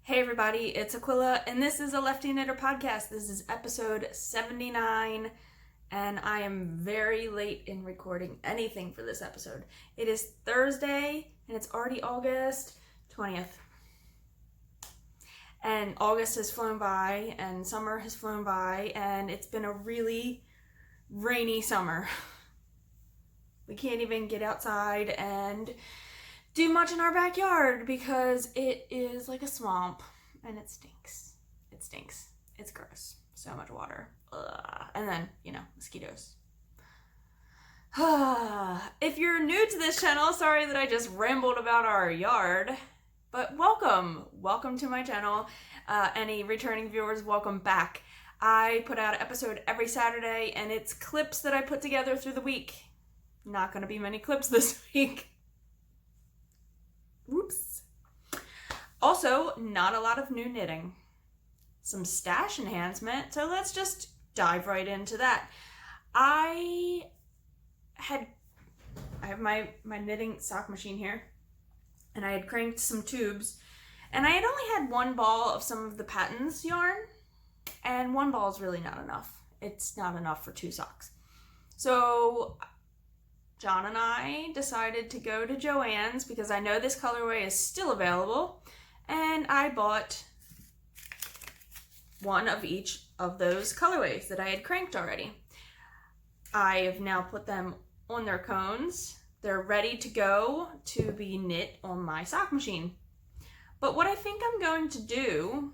Hey everybody, it's Aquila, and this is a Lefty Knitter podcast. This is episode 79, and I am very late in recording anything for this episode. It is Thursday, and it's already August 20th. And August has flown by, and summer has flown by, and it's been a really rainy summer. We can't even get outside and do much in our backyard because it is like a swamp and it stinks. It stinks. It's gross. So much water. Ugh. And then, mosquitoes. If you're new to this channel, sorry that I just rambled about our yard, but welcome. Welcome to my channel. Any returning viewers, welcome back. I put out an episode every Saturday and it's clips that I put together through the week. Not going to be many clips this week. Whoops. Also, not a lot of new knitting. Some stash enhancement, so let's just dive right into that. I have my knitting sock machine here, and I had cranked some tubes, and I had only had one ball of some of the Patons yarn, and one ball is really not enough. It's not enough for 2 socks. So John and I decided to go to Joann's because I know this colorway is still available, and I bought one of each of those colorways that I had cranked already. I have now put them on their cones. They're ready to go to be knit on my sock machine. But what I think I'm going to do,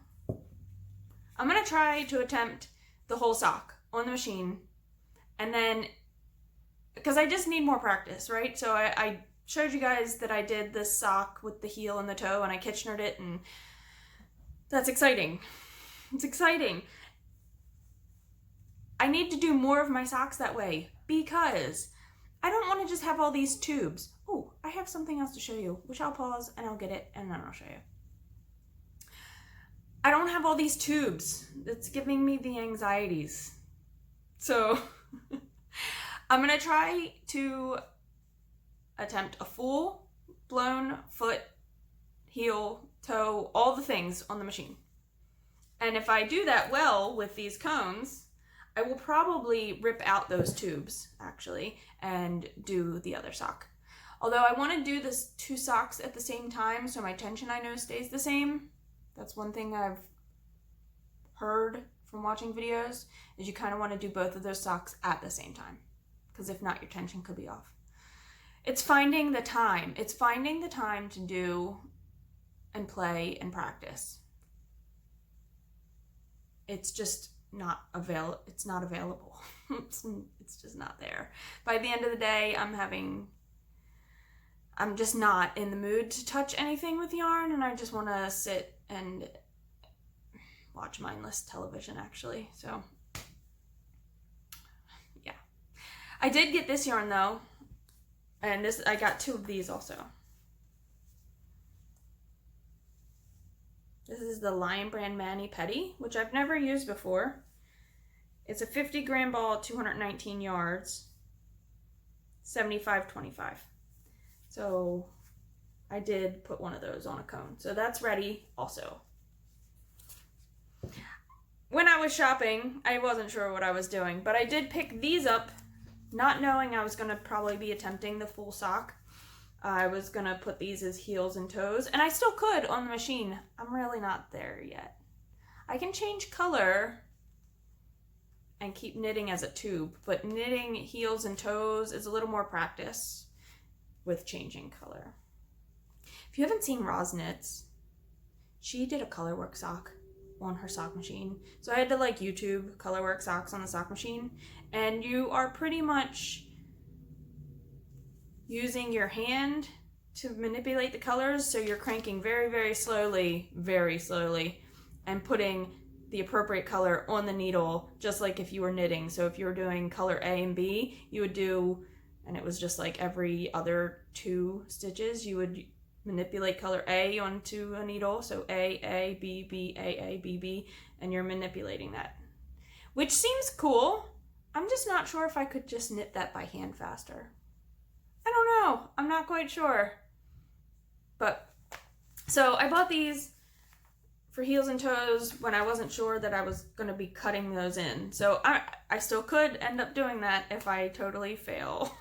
I'm going to try to attempt the whole sock on the machine, and then because I just need more practice, right? So I showed you guys that I did this sock with the heel and the toe, and I Kitchenered it, and that's exciting. It's exciting. I need to do more of my socks that way because I don't want to just have all these tubes. Oh, I have something else to show you, which I'll pause and I'll get it, and then I'll show you. I don't have all these tubes. It's giving me the anxieties. So I'm going to try to attempt a full blown foot, heel, toe, all the things on the machine. And if I do that well with these cones, I will probably rip out those tubes actually and do the other sock. Although I want to do this 2 socks at the same time so my tension I know stays the same. That's one thing I've heard from watching videos is you kind of want to do both of those socks at the same time. Because if not, your tension could be off. It's finding the time. It's finding the time to do and play and practice. It's just not available. It's not available. It's just not there. By the end of the day, I'm just not in the mood to touch anything with yarn, and I just want to sit and watch mindless television, actually. So I did get this yarn though, and I got 2 of these also. This is the Lion Brand Mani Petty, which I've never used before. It's a 50 gram ball, 219 yards, 75-25. So I did put one of those on a cone. So that's ready also. When I was shopping, I wasn't sure what I was doing, but I did pick these up not knowing I was going to probably be attempting the full sock. I was going to put these as heels and toes, and I still could on the machine. I'm really not there yet. I can change color and keep knitting as a tube, but knitting heels and toes is a little more practice with changing color. If you haven't seen Roz Knits, she did a colorwork sock on her sock machine. So I had to YouTube colorwork socks on the sock machine, and you are pretty much using your hand to manipulate the colors, so you're cranking very, very slowly, and putting the appropriate color on the needle, just like if you were knitting. So if you were doing color A and B, you would do, and it was just like every other 2 stitches, you would manipulate color A onto a needle, so A, B, B, A, B, B, and you're manipulating that. Which seems cool. I'm just not sure if I could just knit that by hand faster. I don't know. I'm not quite sure. But, so I bought these for heels and toes when I wasn't sure that I was going to be cutting those in. So I still could end up doing that if I totally fail.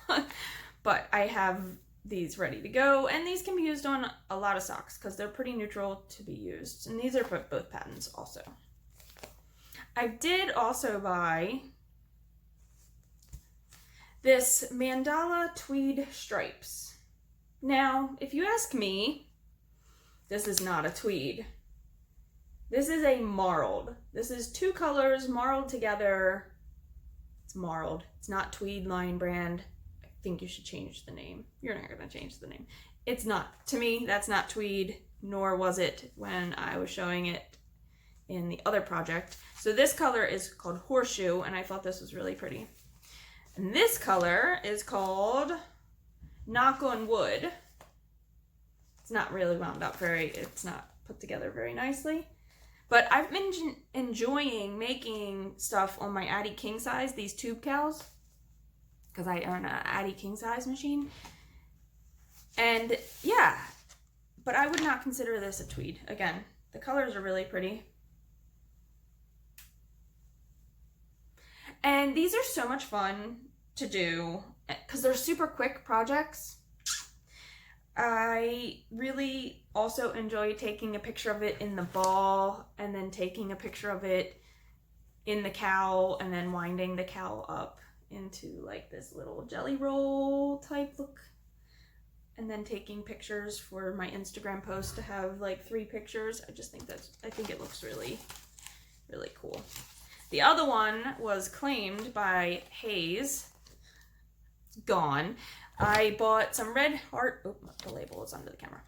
But I have these ready to go, and these can be used on a lot of socks because they're pretty neutral to be used. And these are both patterns also. I did also buy this mandala tweed stripes. Now, if you ask me, this is not a tweed. This is a marled. This is two colors marled together. It's marled. It's not Tweed Line Brand. I think you should change the name. You're not going to change the name. It's not. To me, that's not tweed, nor was it when I was showing it in the other project. So this color is called Horseshoe, and I thought this was really pretty. And this color is called Knock on Wood. It's not really wound up it's not put together very nicely. But I've been enjoying making stuff on my Addy King Size, these tube cows, because I own an Addy King Size machine. And yeah, but I would not consider this a tweed. Again, the colors are really pretty. And these are so much fun to do because they're super quick projects. I really also enjoy taking a picture of it in the ball and then taking a picture of it in the cowl and then winding the cowl up into like this little jelly roll type look. And then taking pictures for my Instagram post to have like 3 pictures. I think it looks really, really cool. The other one was claimed by Hayes. It's gone. I bought some Red Heart, oh, the label is under the camera.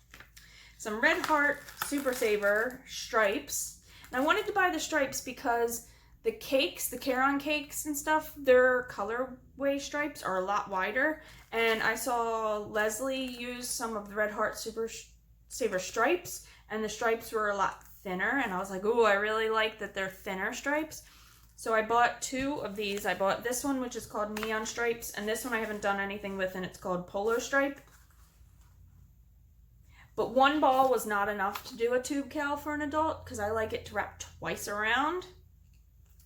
Some Red Heart Super Saver stripes. And I wanted to buy the stripes because the cakes, the Caron cakes and stuff, their colorway stripes are a lot wider. And I saw Leslie use some of the Red Heart Super Saver stripes, and the stripes were a lot thinner. And I was like, ooh, I really like that they're thinner stripes. So I bought 2 of these. I bought this one, which is called Neon Stripes, and this one I haven't done anything with, and it's called Polo Stripe. But 1 ball was not enough to do a tube cowl for an adult, because I like it to wrap twice around.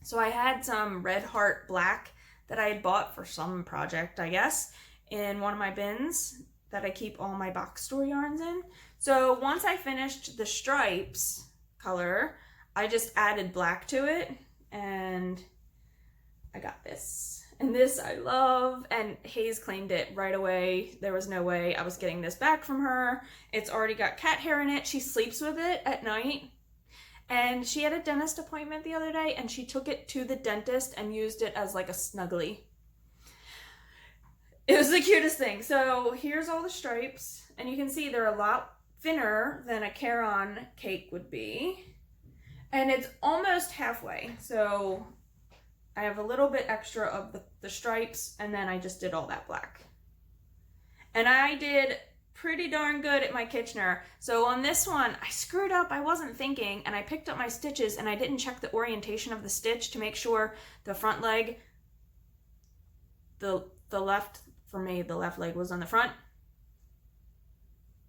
So I had some Red Heart Black that I had bought for some project, I guess, in one of my bins that I keep all my box store yarns in. So once I finished the stripes color, I just added black to it. And I got this. And this I love. And Hayes claimed it right away. There was no way I was getting this back from her. It's already got cat hair in it. She sleeps with it at night. And she had a dentist appointment the other day, and she took it to the dentist and used it as like a snuggly. It was the cutest thing. So here's all the stripes. And you can see they're a lot thinner than a Caron cake would be. And it's almost halfway, so I have a little bit extra of the stripes, and then I just did all that black. And I did pretty darn good at my Kitchener. So on this one, I screwed up, I wasn't thinking, and I picked up my stitches, and I didn't check the orientation of the stitch to make sure the front leg, the left, for me, the left leg was on the front,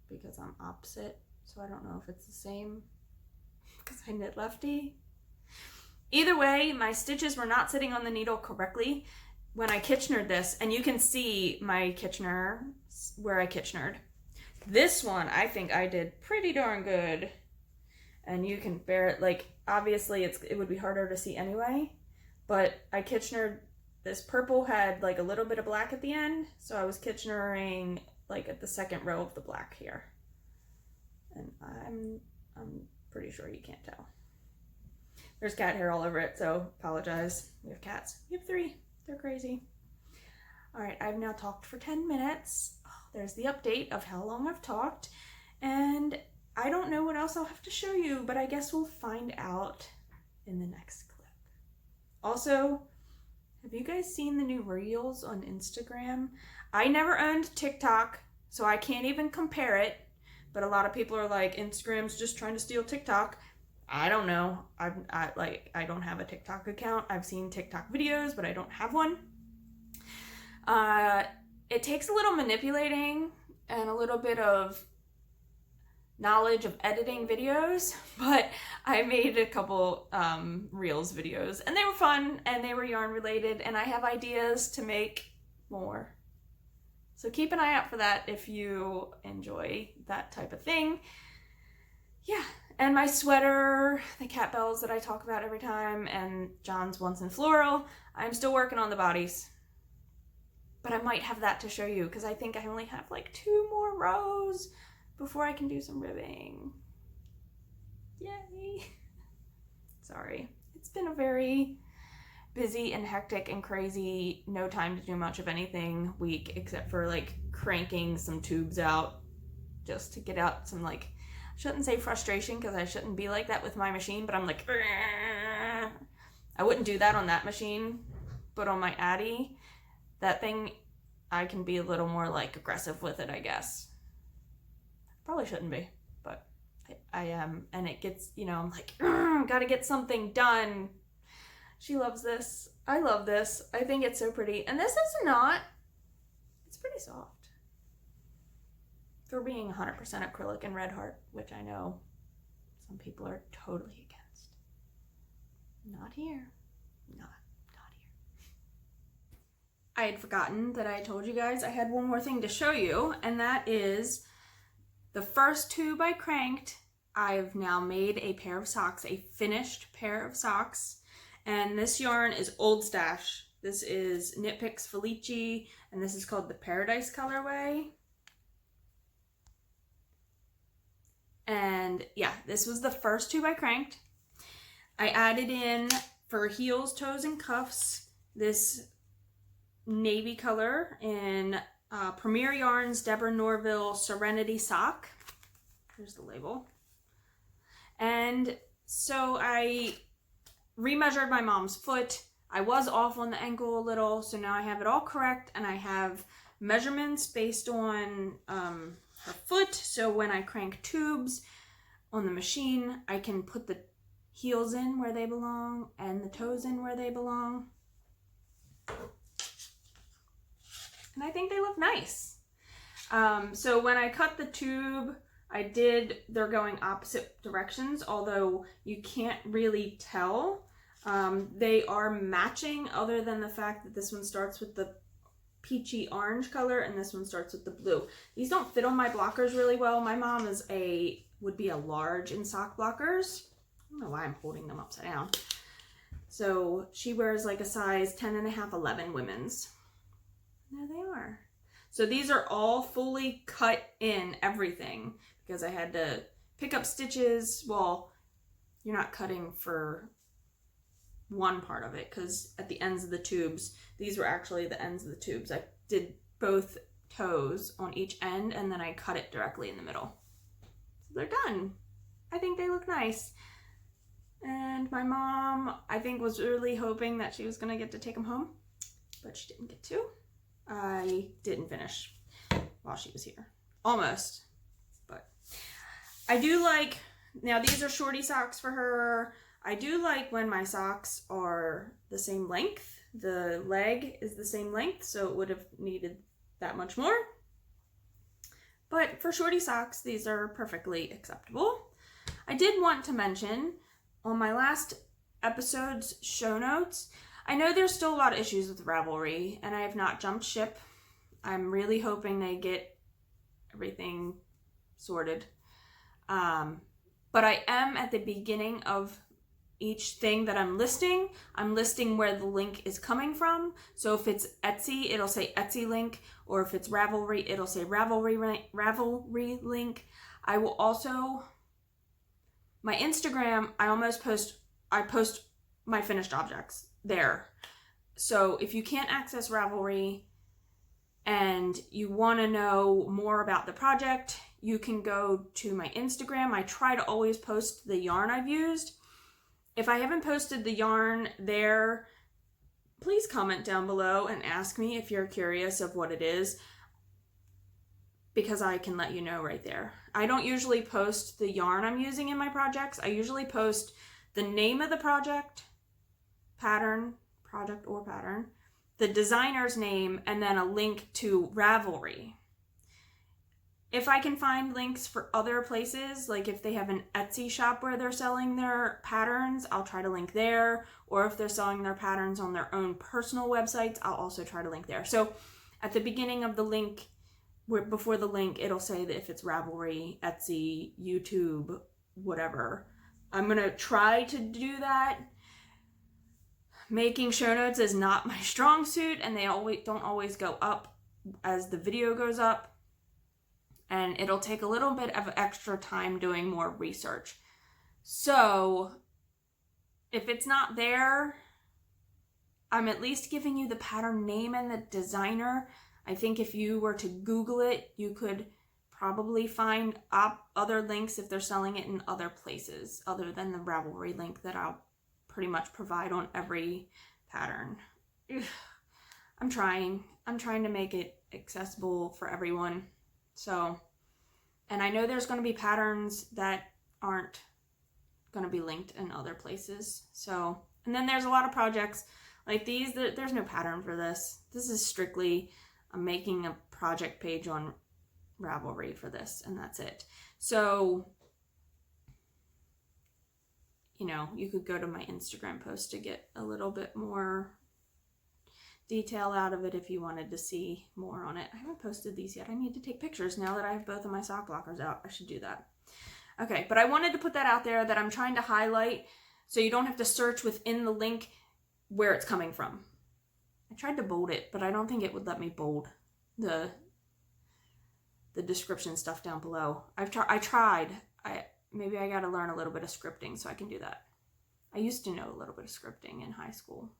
because I'm opposite, so I don't know if it's the same. Because I knit lefty. Either way, my stitches were not sitting on the needle correctly when I Kitchenered this, and you can see my Kitchener where I Kitchenered. This one, I think I did pretty darn good, and you can bear it. Like, obviously, it would be harder to see anyway, but I Kitchenered. This purple had like a little bit of black at the end, so I was Kitchenering like at the second row of the black here, and I'm pretty sure you can't tell. There's cat hair all over it, so apologize. We have cats. We have 3. They're crazy. All right, I've now talked for 10 minutes. Oh, there's the update of how long I've talked. And I don't know what else I'll have to show you, but I guess we'll find out in the next clip. Also, have you guys seen the new Reels on Instagram? I never owned TikTok, so I can't even compare it. But a lot of people are like, Instagram's just trying to steal TikTok. I don't know. I don't have a TikTok account. I've seen TikTok videos, but I don't have one. It takes a little manipulating and a little bit of knowledge of editing videos, but I made a couple Reels videos, and they were fun, and they were yarn related, and I have ideas to make more. So keep an eye out for that if you enjoy that type of thing. Yeah, and my sweater, the Catbells that I talk about every time, and John's Once in Floral, I'm still working on the bodies. But I might have that to show you, because I think I only have like 2 more rows before I can do some ribbing. Yay! Sorry. It's been a very busy and hectic and crazy, no time to do much of anything week, except for like cranking some tubes out just to get out some, like, I shouldn't say frustration, because I shouldn't be like that with my machine, but I'm like, I wouldn't do that on that machine, but on my Addy, that thing, I can be a little more like aggressive with it, I guess. Probably shouldn't be, but I am, and it gets, you know, I'm like, gotta get something done. She loves this. I love this. I think it's so pretty. And this is not, it's pretty soft. For being 100% acrylic and red heart, which I know some people are totally against. Not here. Not here. I had forgotten that I told you guys I had one more thing to show you, and that is the first tube I cranked. I've now made a pair of socks, a finished pair of socks. And this yarn is Old Stash. This is Knitpicks Felici, and this is called the Paradise colorway. And yeah, this was the first tube I cranked. I added in, for heels, toes, and cuffs, this navy color in Premier Yarns Deborah Norville Serenity Sock. Here's the label. And so I remeasured my mom's foot. I was off on the ankle a little, so now I have it all correct, and I have measurements based on her foot, so when I crank tubes on the machine, I can put the heels in where they belong and the toes in where they belong. And I think they look nice. So when I cut the tube, they're going opposite directions, although you can't really tell. They are matching, other than the fact that this one starts with the peachy orange color and this one starts with the blue. These don't fit on my blockers really well. My mom would be a large in sock blockers. I don't know why I'm holding them upside down. So she wears like a size 10.5, 11 women's. There they are. So these are all fully cut in everything, because I had to pick up stitches. Well, you're not cutting for one part of it, because at the ends of the tubes, these were actually the ends of the tubes. I did both toes on each end, and then I cut it directly in the middle. So they're done. I think they look nice. And my mom, I think, was really hoping that she was gonna get to take them home, but she didn't get to. I didn't finish while she was here. Almost. But I do like, now these are shorty socks for her. I do like when my socks are the same length. The leg is the same length, so it would have needed that much more. But for shorty socks, these are perfectly acceptable. I did want to mention, on my last episode's show notes, I know there's still a lot of issues with Ravelry, and I have not jumped ship. I'm really hoping they get everything sorted. But I am at the beginning of each thing that I'm listing where the link is coming from. So if it's Etsy, it'll say Etsy link, or if it's Ravelry, it'll say Ravelry link. I will also, my Instagram, I post my finished objects there. So if you can't access Ravelry and you want to know more about the project, you can go to my Instagram. I try to always post the yarn I've used. If I haven't posted the yarn there, please comment down below and ask me if you're curious of what it is, because I can let you know right there. I don't usually post the yarn I'm using in my projects. I usually post the name of the project or pattern, the designer's name, and then a link to Ravelry. If I can find links for other places, like if they have an Etsy shop where they're selling their patterns, I'll try to link there. Or if they're selling their patterns on their own personal websites, I'll also try to link there. So at the beginning of the link, before the link, it'll say that if it's Ravelry, Etsy, YouTube, whatever. I'm going to try to do that. Making show notes is not my strong suit, and they don't always go up as the video goes up. And it'll take a little bit of extra time doing more research. So if it's not there, I'm at least giving you the pattern name and the designer. I think if you were to Google it, you could probably find other links if they're selling it in other places other than the Ravelry link that I'll pretty much provide on every pattern. I'm trying to make it accessible for everyone. So, and I know there's going to be patterns that aren't going to be linked in other places. So, and then there's a lot of projects like these, there's no pattern for this. This is strictly, I'm making a project page on Ravelry for this, and that's it. So, you know, you could go to my Instagram post to get a little bit more detail out of it if you wanted to see more on it. I haven't posted these yet. I need to take pictures now that I have both of my sock blockers out. I should do that. Okay, but I wanted to put that out there that I'm trying to highlight so you don't have to search within the link where it's coming from. I tried to bold it, but I don't think it would let me bold the description stuff down below. I tried. Maybe I got to learn a little bit of scripting so I can do that. I used to know a little bit of scripting in high school.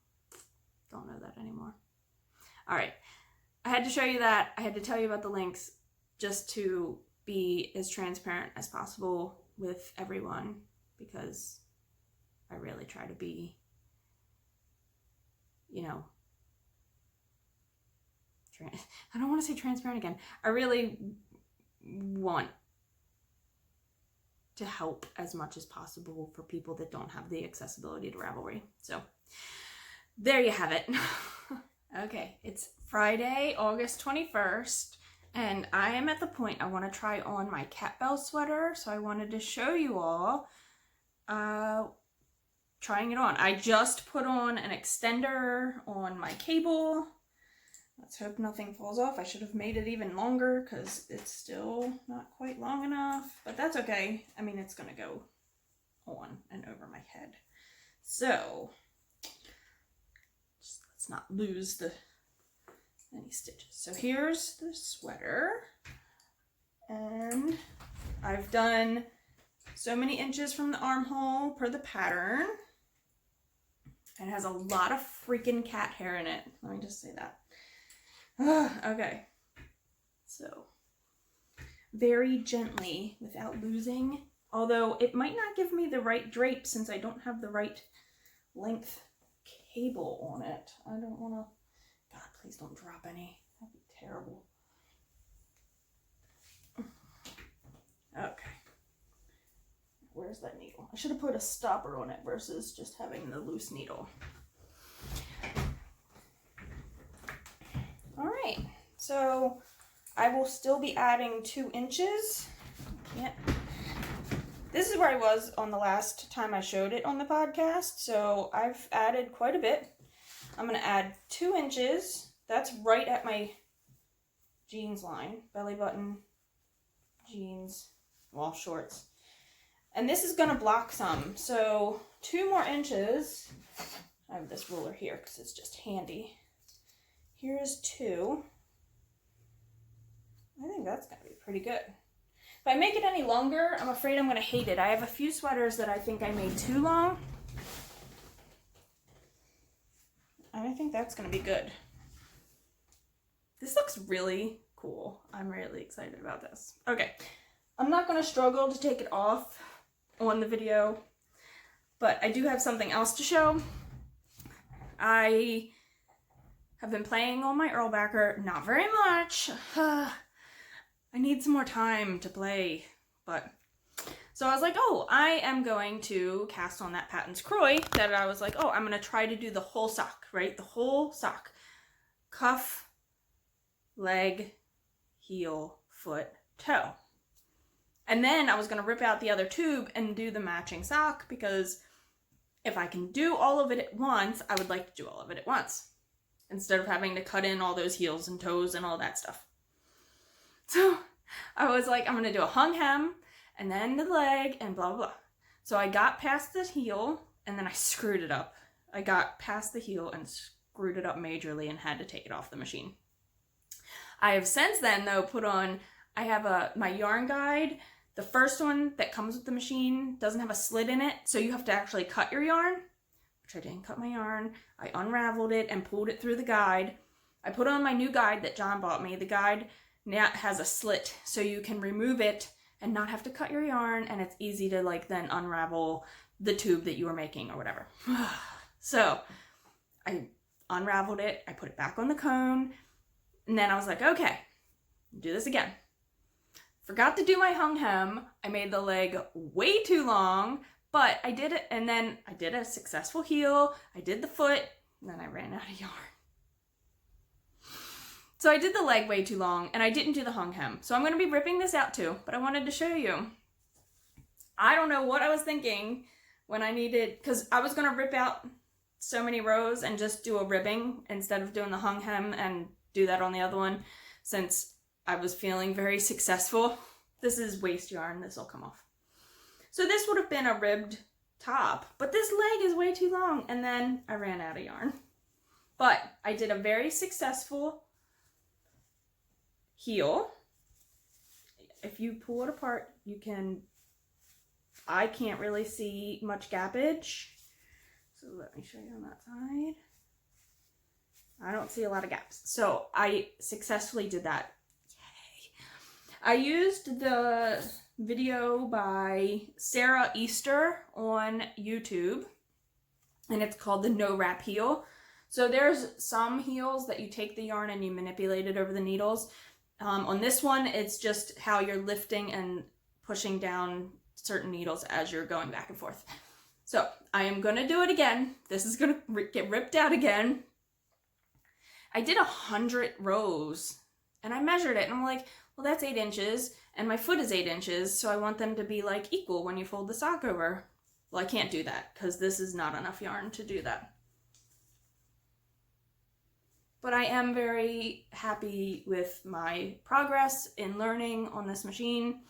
Don't know that anymore. All right. I had to show you that. I had to tell you about the links just to be as transparent as possible with everyone because I really try to be, you know, I don't want to say transparent again. I really want to help as much as possible for people that don't have the accessibility to Ravelry. So there you have it. Okay, it's Friday, August 21st, and I am at the point I want to try on my Catbells sweater, so I wanted to show you all trying it on. I just put on an extender on my cable. Let's hope nothing falls off. I should have made it even longer because it's still not quite long enough, but that's okay. I mean, it's going to go on and over my head. So let's not lose any stitches. So here's the sweater, and I've done so many inches from the armhole per the pattern. It has a lot of freaking cat hair in it. Let me just say that. Okay, so very gently without losing, although it might not give me the right drape since I don't have the right length cable on it. I don't want to, God, please don't drop any. That'd be terrible. Okay. Where's that needle? I should have put a stopper on it versus just having the loose needle. All right, so I will still be adding 2 inches. This is where I was on the last time I showed it on the podcast, so I've added quite a bit. I'm going to add 2 inches. That's right at my jeans line, belly button, jeans, well, shorts. And this is going to block some, so 2 more inches. I have this ruler here because it's just handy. Here's 2. I think that's going to be pretty good. If I make it any longer, I'm afraid I'm going to hate it. I have a few sweaters that I think I made too long. And I think that's going to be good. This looks really cool. I'm really excited about this. Okay, I'm not going to struggle to take it off on the video, but I do have something else to show. I have been playing on my Earlbacker, not very much. I need some more time to play, but so I was like, oh, I am going to cast on that Patton's Croy that I was like, oh, I'm going to try to do the whole sock, right? The whole sock. Cuff, leg, heel, foot, toe. And then I was going to rip out the other tube and do the matching sock, because if I can do all of it at once, I would like to do all of it at once, instead of having to cut in all those heels and toes and all that stuff. So I was like, I'm going to do a hung hem and then the leg and blah, blah, blah. So I got past the heel and then I screwed it up. I got past the heel and screwed it up majorly and had to take it off the machine. I have since then, though, put on, I have my yarn guide. The first one that comes with the machine doesn't have a slit in it, so you have to actually cut your yarn, which I didn't cut my yarn. I unraveled it and pulled it through the guide. I put on my new guide that John bought me. The guide now has a slit, so you can remove it and not have to cut your yarn, and it's easy to like then unravel the tube that you were making or whatever. So I unraveled it, I put it back on the cone, and then I was like, okay, do this again. Forgot to do my hung hem. I made the leg way too long, but I did it, and then I did a successful heel, I did the foot, and then I ran out of yarn. So I did the leg way too long, and I didn't do the hung hem. So I'm going to be ripping this out too, but I wanted to show you. I don't know what I was thinking when I needed, because I was going to rip out so many rows and just do a ribbing instead of doing the hung hem and do that on the other one, since I was feeling very successful. This is waste yarn, this will come off. So this would have been a ribbed top, but this leg is way too long, and then I ran out of yarn. But I did a very successful heel. If you pull it apart, you can, I can't really see much gappage. So let me show you on that side. I don't see a lot of gaps. So I successfully did that. Yay. I used the video by Sarah Easter on YouTube, and it's called the No Wrap Heel. So there's some heels that you take the yarn and you manipulate it over the needles. On this one, it's just how you're lifting and pushing down certain needles as you're going back and forth. So I am going to do it again. This is going to get ripped out again. I did 100 rows and I measured it and I'm like, well, that's 8 inches and my foot is 8 inches. So I want them to be like equal when you fold the sock over. Well, I can't do that because this is not enough yarn to do that. But I am very happy with my progress in learning on this machine.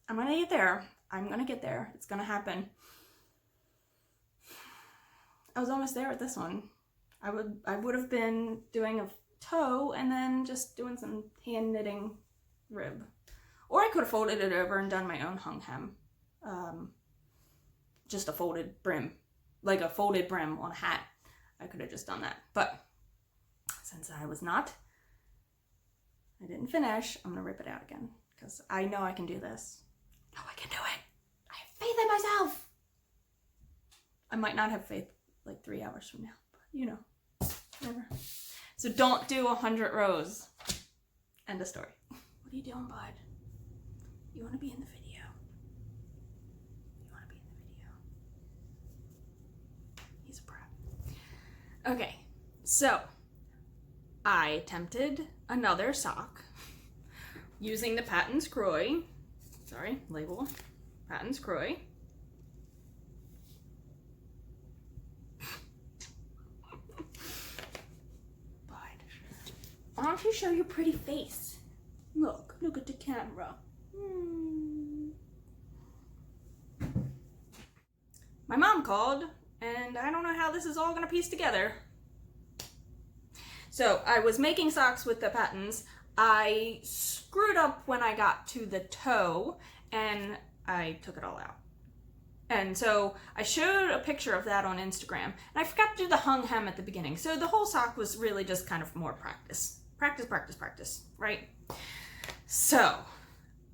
I'm going to get there. I'm going to get there. It's going to happen. I was almost there with this one. I would have been doing a toe and then just doing some hand knitting rib. Or I could have folded it over and done my own hung hem. Just a folded brim. Like a folded brim on a hat. I could have just done that. But since I didn't finish, I'm going to rip it out again. Because I know I can do this. I know I can do it. I have faith in myself. I might not have faith like 3 hours from now. But you know, whatever. So don't do 100 rows. End of story. What are you doing, bud? You want to be in the video. You want to be in the video. He's a pro. Okay, so I attempted another sock using the Patton's Croy. Sorry, label. Patton's Croy. Why don't you show your pretty face? Look at the camera. My mom called, and I don't know how this is all gonna piece together. So I was making socks with the Pattons. I screwed up when I got to the toe, and I took it all out. And so I showed a picture of that on Instagram, and I forgot to do the hung hem at the beginning. So the whole sock was really just kind of more practice. Practice, right? So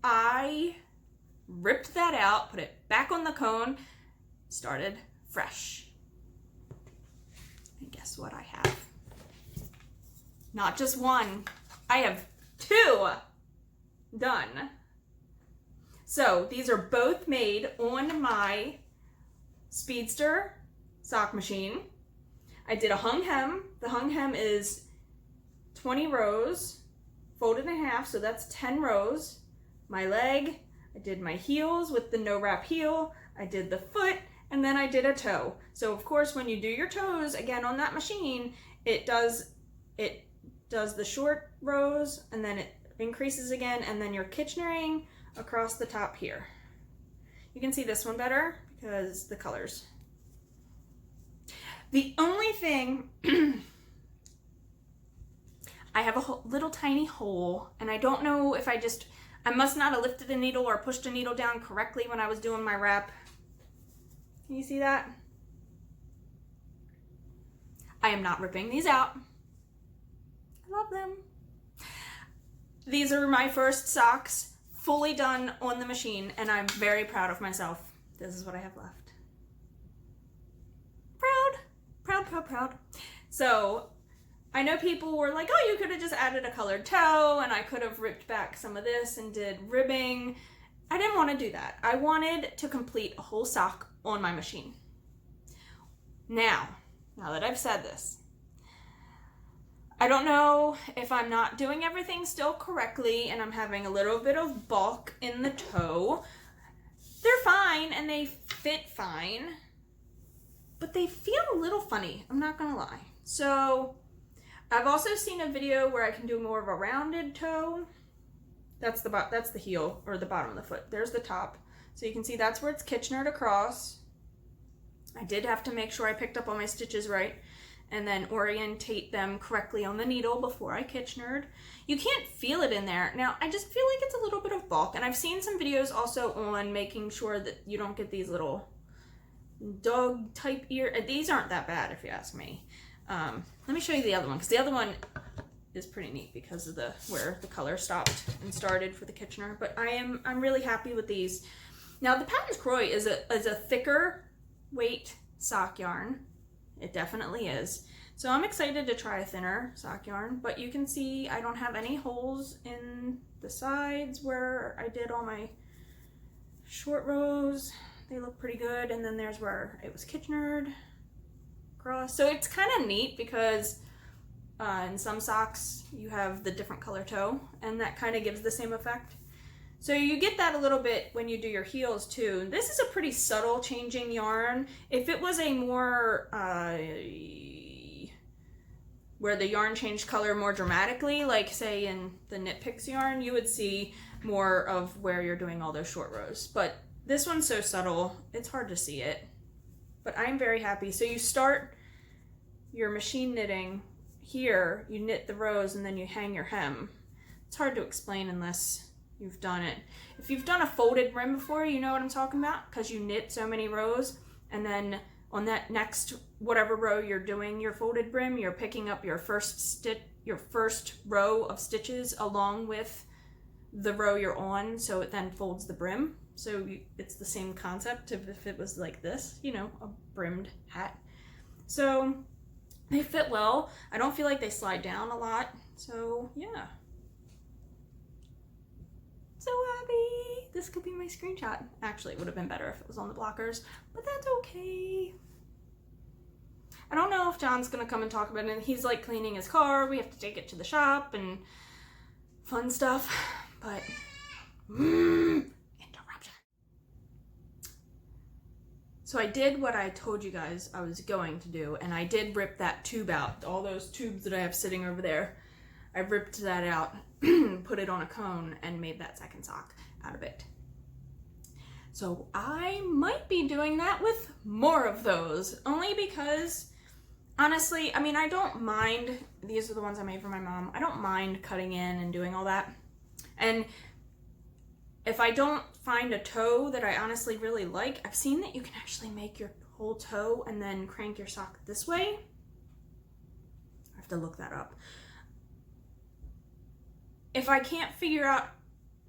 I ripped that out, put it back on the cone, started fresh. And guess what I have? Not just one, I have 2 done. So these are both made on my Speedster sock machine. I did a hung hem. The hung hem is 20 rows, folded in half, so that's 10 rows. my leg, I did my heels with the no wrap heel, I did the foot, and then I did a toe. So of course when you do your toes again on that machine, it does the short rows and then it increases again, and then you're Kitchenering across the top here. You can see this one better because the colors. The only thing, I have a little tiny hole, and I don't know if I must not have lifted a needle or pushed a needle down correctly when I was doing my wrap. Can you see that? I am not ripping these out. I love them. These are my first socks fully done on the machine, and I'm very proud of myself. This is what I have left. Proud. So I know people were like, oh, you could have just added a colored toe, and I could have ripped back some of this and did ribbing. I didn't want to do that. I wanted to complete a whole sock on my machine. Now that I've said this, I don't know if I'm not doing everything still correctly and I'm having a little bit of bulk in the toe. They're fine and they fit fine, but they feel a little funny, I'm not gonna lie. So I've also seen a video where I can do more of a rounded toe. That's the heel, or the bottom of the foot. There's the top. So you can see that's where it's Kitchenered across. I did have to make sure I picked up all my stitches right and then orientate them correctly on the needle before I Kitchenered. You can't feel it in there. Now, I just feel like it's a little bit of bulk, and I've seen some videos also on making sure that you don't get these little dog type ear. These aren't that bad if you ask me. Let me show you the other one, because the other one is pretty neat because of where the color stopped and started for the Kitchener. But I'm really happy with these. Now the Patons Croix is a thicker weight sock yarn. It definitely is. So I'm excited to try a thinner sock yarn, but you can see I don't have any holes in the sides where I did all my short rows. They look pretty good. And then there's where it was Kitchenered across. So it's kind of neat because in some socks you have the different color toe, and that kind of gives the same effect. So you get that a little bit when you do your heels too. This is a pretty subtle changing yarn. If it was a more, where the yarn changed color more dramatically, like say in the Knitpicks yarn, you would see more of where you're doing all those short rows. But this one's so subtle, it's hard to see it. But I'm very happy. So you start your machine knitting here, you knit the rows, and then you hang your hem. It's hard to explain unless you've done it. If you've done a folded brim before, you know what I'm talking about, because you knit so many rows, and then on that next whatever row you're doing your folded brim, you're picking up your first row of stitches along with the row you're on, so it then folds the brim. So it's the same concept of if it was like this, you know, a brimmed hat. So they fit well. I don't feel like they slide down a lot. So yeah. So happy. This could be my screenshot. Actually, it would have been better if it was on the blockers, but that's okay. I don't know if John's gonna come and talk about it. He's like cleaning his car. We have to take it to the shop and fun stuff, but interruption. So I did what I told you guys I was going to do, and I did rip that tube out. All those tubes that I have sitting over there, I ripped that out, put it on a cone, and made that second sock out of it. So I might be doing that with more of those, only because honestly, I mean, I don't mind. These are the ones I made for my mom. I don't mind cutting in and doing all that. And if I don't find a toe that I honestly really like, I've seen that you can actually make your whole toe and then crank your sock this way. I have to look that up. If I can't figure out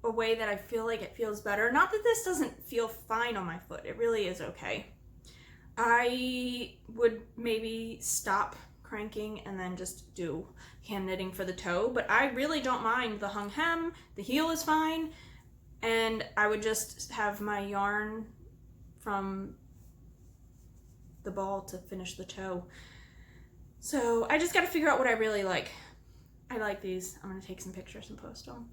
a way that I feel like it feels better, not that this doesn't feel fine on my foot, it really is okay, I would maybe stop cranking and then just do hand knitting for the toe. But I really don't mind the hung hem, the heel is fine, and I would just have my yarn from the ball to finish the toe. So I just got to figure out what I really like. I like these. I'm gonna take some pictures and post them.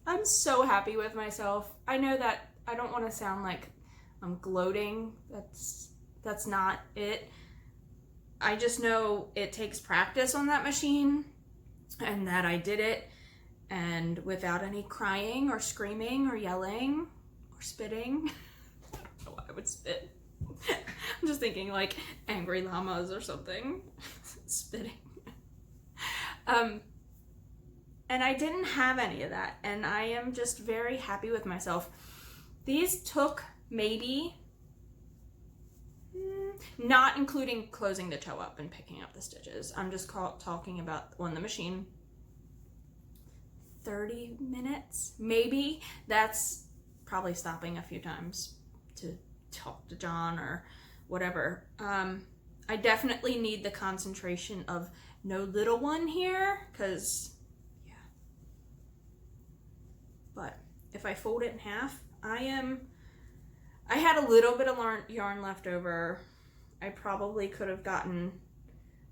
I'm so happy with myself. I know that I don't want to sound like I'm gloating. That's not it. I just know it takes practice on that machine, and that I did it, and without any crying or screaming or yelling or spitting. I don't know why I would spit. I'm just thinking like angry llamas or something. Spitting. And I didn't have any of that, and I am just very happy with myself. These took maybe, not including closing the toe up and picking up the stitches, I'm just talking about on the machine, 30 minutes, maybe. That's probably stopping a few times to talk to John or whatever. I definitely need the concentration of no little one here, because yeah. But if I fold it in half, I had a little bit of yarn left over. I probably could have gotten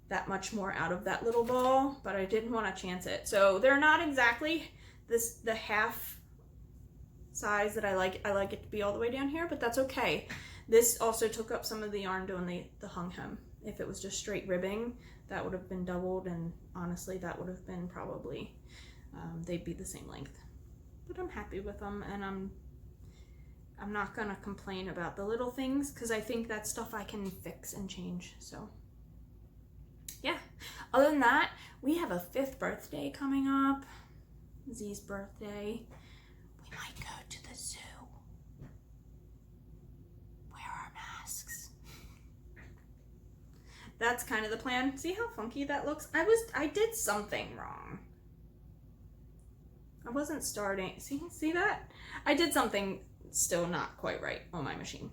that much more out of that little ball, but I didn't want to chance it. So they're not exactly the half size that I like. I like it to be all the way down here, but that's okay. This also took up some of the yarn doing the hung hem. If it was just straight ribbing, that would have been doubled, and honestly that would have been probably, they'd be the same length. But I'm happy with them, and I'm not gonna complain about the little things, because I think that's stuff I can fix and change. So yeah, other than that, we have a 5th birthday coming up, Z's birthday. We might go to the zoo, wear our masks. That's kind of the plan. See how funky that looks? I did something wrong. I wasn't starting, see that? I did something still not quite right on my machine.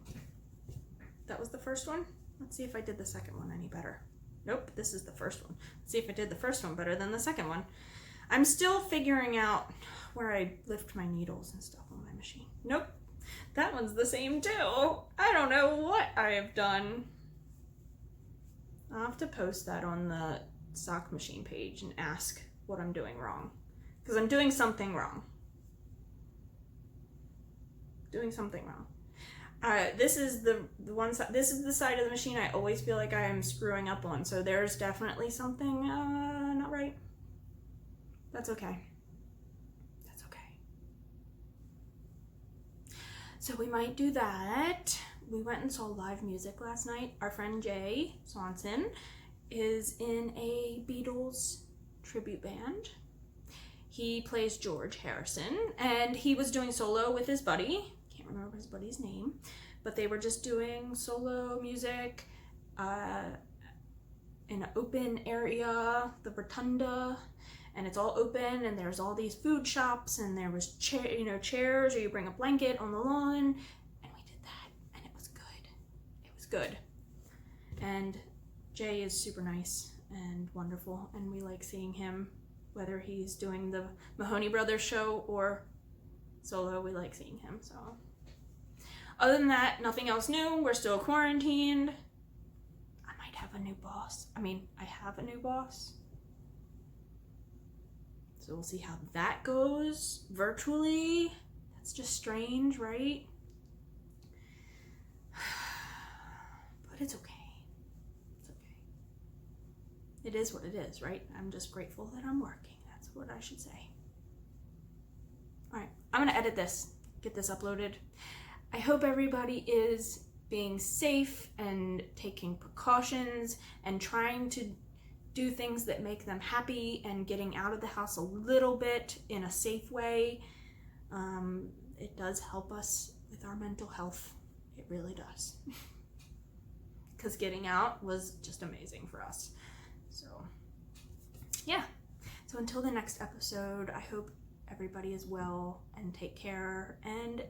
That was the first one. Let's see if I did the second one any better. Nope, this is the first one. Let's see if I did the first one better than the second one. I'm still figuring out where I lift my needles and stuff on my machine. Nope, that one's the same too. I don't know what I have done. I'll have to post that on the sock machine page and ask what I'm doing wrong, because I'm doing something wrong. Doing something wrong. This is the one side. This is the side of the machine I always feel like I am screwing up on. So there's definitely something not right. That's okay. That's okay. So we might do that. We went and saw live music last night. Our friend Jay Swanson is in a Beatles tribute band. He plays George Harrison, and he was doing solo with his buddy. Can't remember his buddy's name, but they were just doing solo music in an open area, the rotunda, and it's all open, and there's all these food shops, and there was chairs, or you bring a blanket on the lawn, and we did that, and it was good. It was good. And Jay is super nice and wonderful, and we like seeing him, whether he's doing the Mahoney Brothers show or solo, we like seeing him. So other than that, nothing else new. We're still quarantined. I might have a new boss. I have a new boss. So we'll see how that goes virtually. That's just strange, right? But it's okay. It's okay. It is what it is, right? I'm just grateful that I'm working. That's what I should say. All right, I'm gonna edit this, get this uploaded. I hope everybody is being safe and taking precautions and trying to do things that make them happy and getting out of the house a little bit in a safe way. It does help us with our mental health. It really does. Because getting out was just amazing for us. So yeah, so until the next episode, I hope everybody is well and take care and